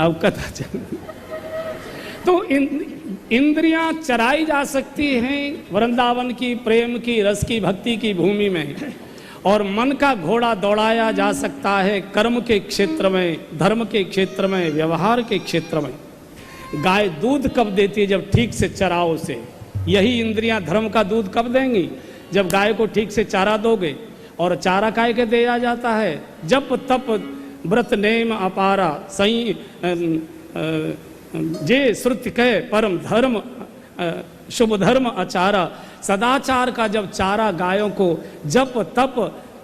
अब कथा चल। तो इंद्रियां चराई जा सकती हैं वृंदावन की प्रेम की रस की भक्ति की भूमि में, और मन का घोड़ा दौड़ाया जा सकता है कर्म के क्षेत्र में, धर्म के क्षेत्र में, व्यवहार के क्षेत्र में। गाय दूध कब देती है? जब ठीक से चराओ से। यही इंद्रियां धर्म का दूध कब देंगी? जब गाय को ठीक से चारा दोगे। और चारा काय के दिया जाता है? जप तप व्रत नेम अपारा सही जे श्रुति कह परम धर्म शुभ धर्म आचारा। सदाचार का जब चारा गायों को, जप तप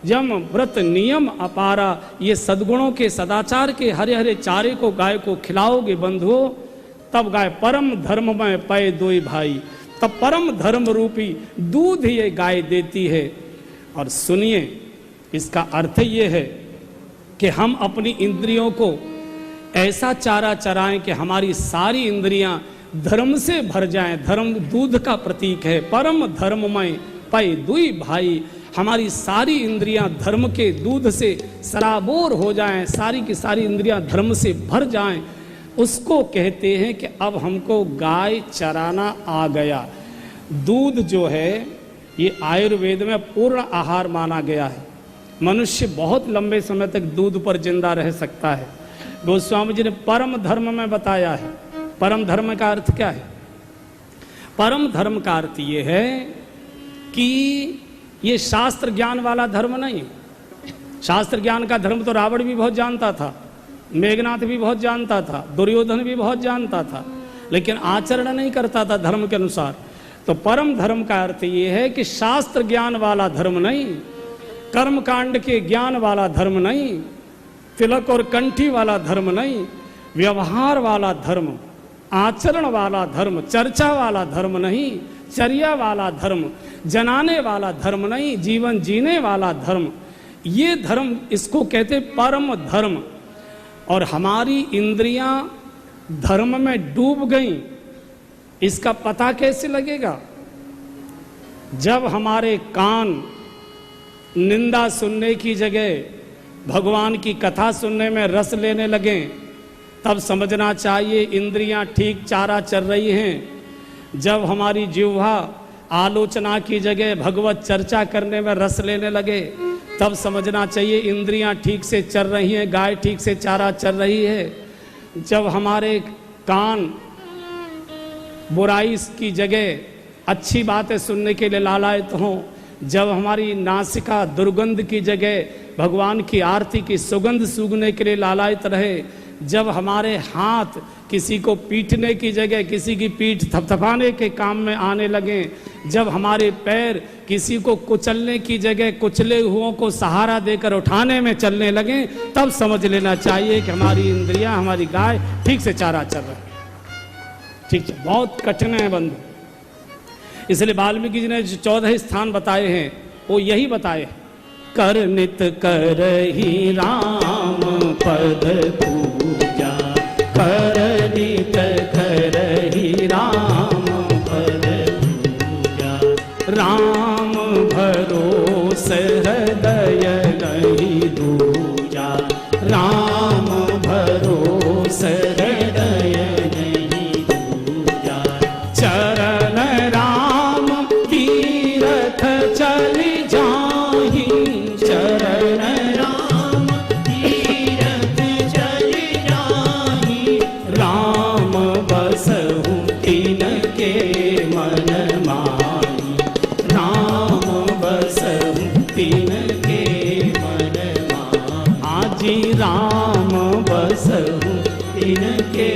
यम व्रत नियम अपारा, ये सद्गुणों के सदाचार के हरे हरे चारे को गाय को खिलाओगे बंधुओं, तब गाय परम धर्म में पय दोई भाई, तब परम धर्म रूपी दूध ये गाय देती है। और सुनिए, इसका अर्थ ये है कि हम अपनी इंद्रियों को ऐसा चारा चराएं कि हमारी सारी इंद्रियां धर्म से भर जाएं। धर्म दूध का प्रतीक है। परम धर्ममय पय दुई भाई, हमारी सारी इंद्रियां धर्म के दूध से सराबोर हो जाएं, सारी की सारी इंद्रियां धर्म से भर जाएं। उसको कहते हैं कि अब हमको गाय चराना आ गया। दूध जो है ये आयुर्वेद में पूर्ण आहार माना गया है। मनुष्य बहुत लंबे समय तक दूध पर जिंदा रह सकता है। गोस्वामी जी ने परम धर्म में बताया है। परम धर्म का अर्थ क्या है? परम धर्म का अर्थ ये है कि ये शास्त्र ज्ञान वाला धर्म नहीं। शास्त्र ज्ञान का धर्म तो रावण भी बहुत जानता था, मेघनाथ भी बहुत जानता था, दुर्योधन भी बहुत जानता था, लेकिन आचरण नहीं करता था धर्म के अनुसार। तो परम धर्म का अर्थ ये है कि शास्त्र ज्ञान वाला धर्म नहीं, कर्म कांड के ज्ञान वाला धर्म नहीं, तिलक और कंठी वाला धर्म नहीं, व्यवहार वाला धर्म, आचरण वाला धर्म, चर्चा वाला धर्म नहीं, चर्या वाला धर्म, जनाने वाला धर्म नहीं, जीवन जीने वाला धर्म। ये धर्म, इसको कहते परम धर्म। और हमारी इंद्रियां धर्म में डूब गईं, इसका पता कैसे लगेगा? जब हमारे कान निंदा सुनने की जगह भगवान की कथा सुनने में रस लेने लगे, तब समझना चाहिए इंद्रियां ठीक चारा चर रही हैं। जब हमारी जिह्वा आलोचना की जगह भगवत चर्चा करने में रस लेने लगे, तब समझना चाहिए इंद्रियां ठीक से चर रही हैं, गाय ठीक से चारा चर रही है। जब हमारे कान बुराई की जगह अच्छी बातें सुनने के लिए लालायित हों, जब हमारी नासिका दुर्गंध की जगह भगवान की आरती की सुगंध सूंघने के लिए लालायित रहे, जब हमारे हाथ किसी को पीटने की जगह किसी की पीठ थपथपाने के काम में आने लगे, जब हमारे पैर किसी को कुचलने की जगह कुचले हुओं को सहारा देकर उठाने में चलने लगे, तब समझ लेना चाहिए कि हमारी इंद्रियां, हमारी गाय ठीक से चारा चल रही। ठीक है, बहुत कठिन है बंधु। इसलिए वाल्मीकि जी ने जो 14 स्थान बताए हैं वो यही बताए, कर नित कर ही राम पद पूजा, कर नित कर ही राम पद पूजा, राम भरोस हृदय नहीं दूजा, राम भरोस हृदय नहीं दूजा, चरण राम तीरथ चली जाहि, चरण राम तीरथ चली जाहि, राम बसहु तिनके मन माहि, राम बसहु तिनके मन माहि, आजी राम बसहु तिनके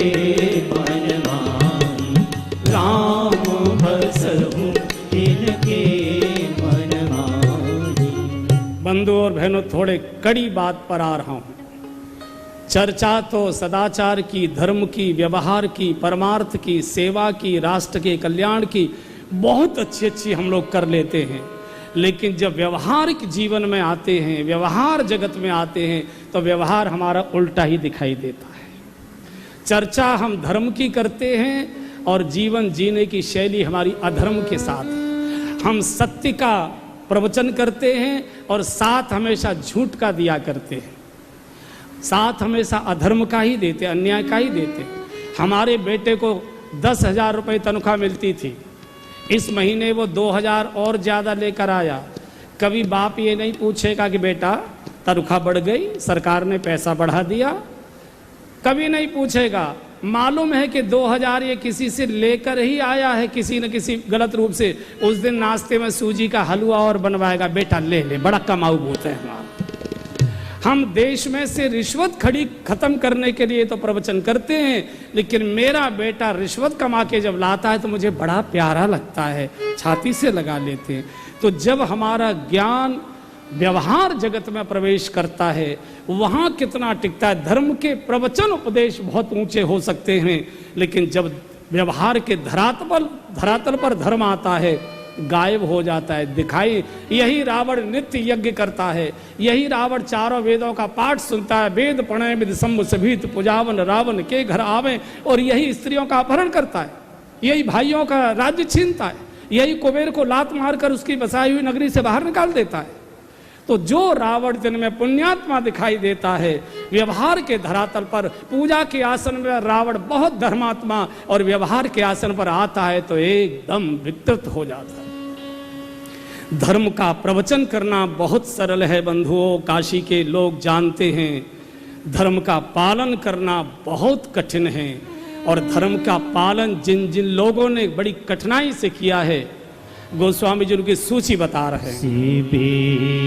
मन माहि, राम बसहु तिनके मन माहि। बंधु और बहनों, थोड़े कड़ी बात पर आ रहा हूं। चर्चा तो सदाचार की, धर्म की, व्यवहार की, परमार्थ की, सेवा की, राष्ट्र के कल्याण की बहुत अच्छी अच्छी हम लोग कर लेते हैं, लेकिन जब व्यवहारिक जीवन में आते हैं, व्यवहार जगत में आते हैं, तो व्यवहार हमारा उल्टा ही दिखाई देता है। चर्चा हम धर्म की करते हैं और जीवन जीने की शैली हमारी अधर्म के साथ है। हम सत्य का प्रवचन करते हैं और साथ हमेशा झूठ का दिया करते हैं। साथ हमेशा अधर्म का ही देते, अन्याय का ही देते। हमारे बेटे को 10,000 रुपये तनख्वाह मिलती थी, इस महीने वो 2,000 और ज़्यादा लेकर आया। कभी बाप ये नहीं पूछेगा कि बेटा तनख्वाह बढ़ गई, सरकार ने पैसा बढ़ा दिया, कभी नहीं पूछेगा। मालूम है कि 2,000 ये किसी से लेकर ही आया है, किसी न किसी गलत रूप से। उस दिन नाश्ते में सूजी का हलवा और बनवाएगा, बेटा ले ले, बड़ा कमाऊ भूत है हमारा। हम देश में से रिश्वत खड़ी खत्म करने के लिए तो प्रवचन करते हैं, लेकिन मेरा बेटा रिश्वत कमा के जब लाता है तो मुझे बड़ा प्यारा लगता है, छाती से लगा लेते हैं। तो जब हमारा ज्ञान व्यवहार जगत में प्रवेश करता है, वहाँ कितना टिकता है। धर्म प्रवचन उपदेश बहुत ऊंचे हो सकते हैं, लेकिन जब व्यवहार के धरातल पर धर्म आता है, गायब हो जाता है। दिखाई यही रावण नित्य यज्ञ करता है, यही रावण चारों वेदों का पाठ सुनता है, वेद पढ़े विद शंभु सभीत पुजावन रावण के घर आवे, और यही स्त्रियों का अपहरण करता है, यही भाइयों का राज्य छीनता है, यही कुबेर को लात मारकर उसकी बसाई हुई नगरी से बाहर निकाल देता है। तो जो रावण दिन में पुण्यात्मा दिखाई देता है, व्यवहार के धरातल पर पूजा के आसन में रावण बहुत धर्मात्मा, और व्यवहार के आसन पर आता है तो एकदम विकृत हो जाता है। धर्म का प्रवचन करना बहुत सरल है बंधुओं, काशी के लोग जानते हैं। धर्म का पालन करना बहुत कठिन है, और धर्म का पालन जिन जिन लोगों ने बड़ी कठिनाई से किया है, गोस्वामी जी उनकी सूची बता रहे हैं।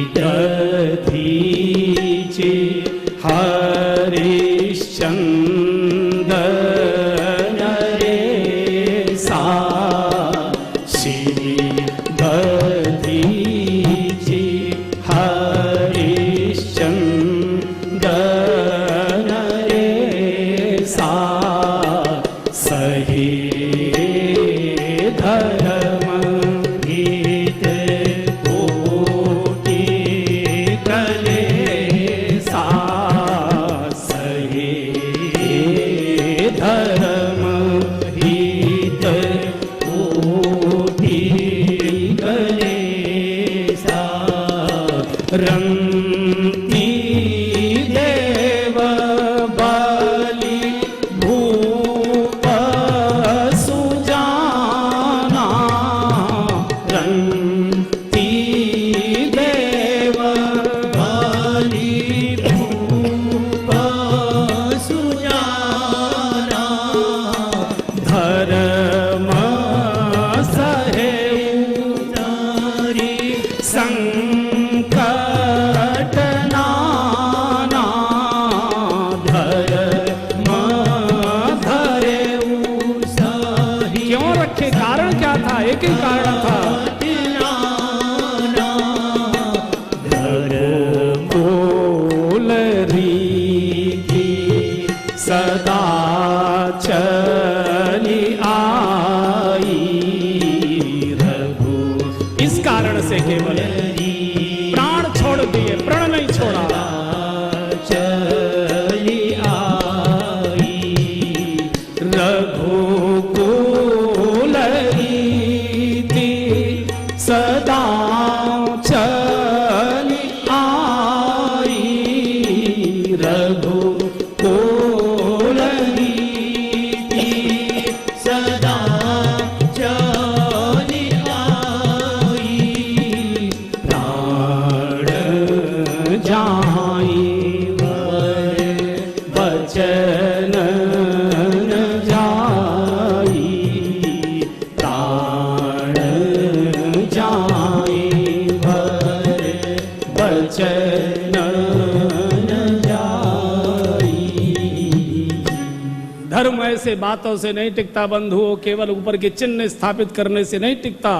धर्म ऐसे बातों से नहीं टिकता बंधुओं, केवल ऊपर के चिन्ह स्थापित करने से नहीं टिकता।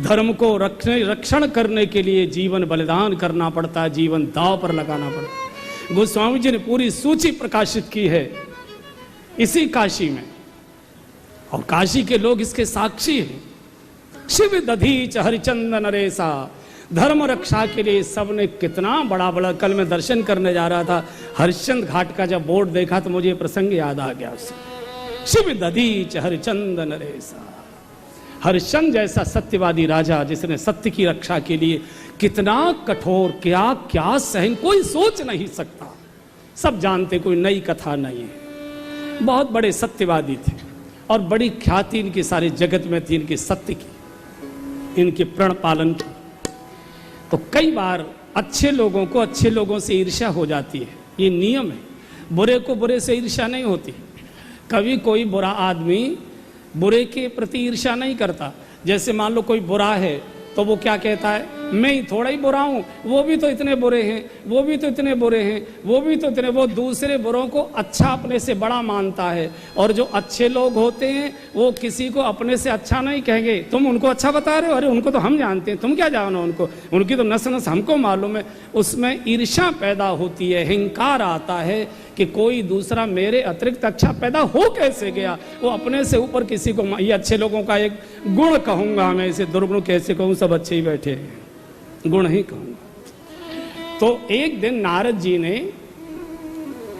धर्म को रक्षण करने के लिए जीवन बलिदान करना पड़ता है, जीवन दांव पर लगाना पड़ता है। गोस्वामी जी ने पूरी सूची प्रकाशित की है इसी काशी में, और काशी के लोग इसके साक्षी हैं। शिव दधीच हरिचंदन नरेसा, धर्म रक्षा के लिए सबने कितना बड़ा बड़ा। कल मैं दर्शन करने जा रहा था, हरिश्चंद्र घाट का जब बोर्ड देखा तो मुझे प्रसंग याद आ गया उससे। शिव दधीच हरिचंदन नरेसा, हरिश्चंद्र जैसा सत्यवादी राजा जिसने सत्य की रक्षा के लिए कितना कठोर क्या क्या सहन, कोई सोच नहीं सकता। सब जानते, कोई नई कथा नहीं है। बहुत बड़े सत्यवादी थे और बड़ी ख्याति इनकी सारे जगत में थी, इनके सत्य की, इनके प्रण पालन की। तो कई बार अच्छे लोगों को अच्छे लोगों से ईर्ष्या हो जाती है, ये नियम है। बुरे को बुरे से ईर्ष्या नहीं होती। कभी कोई बुरा आदमी बुरे के प्रति ईर्ष्या नहीं करता। जैसे मान लो कोई बुरा है तो वो क्या कहता है, मैं ही थोड़ा ही बुरा हूँ, वो भी तो इतने बुरे हैं, वो भी तो इतने बुरे हैं, वो भी तो इतने, वो दूसरे बुरों को अच्छा अपने से बड़ा मानता है। और जो अच्छे लोग होते हैं वो किसी को अपने से अच्छा नहीं कहेंगे। तुम उनको अच्छा बता रहे हो, अरे उनको तो हम जानते हैं, तुम क्या जानो उनको, उनकी तो नस नस हमको मालूम है। उसमें ईर्ष्या पैदा होती है, अहंकार आता है कि कोई दूसरा मेरे अतिरिक्त अच्छा पैदा हो कैसे गया। वो अपने से ऊपर किसी को, ये अच्छे लोगों का एक गुण कहूंगा मैं, इसे दुर्गुण कैसे कहूँ, सब अच्छे ही बैठे हैं, गुण ही कहूंगा। तो एक दिन नारद जी ने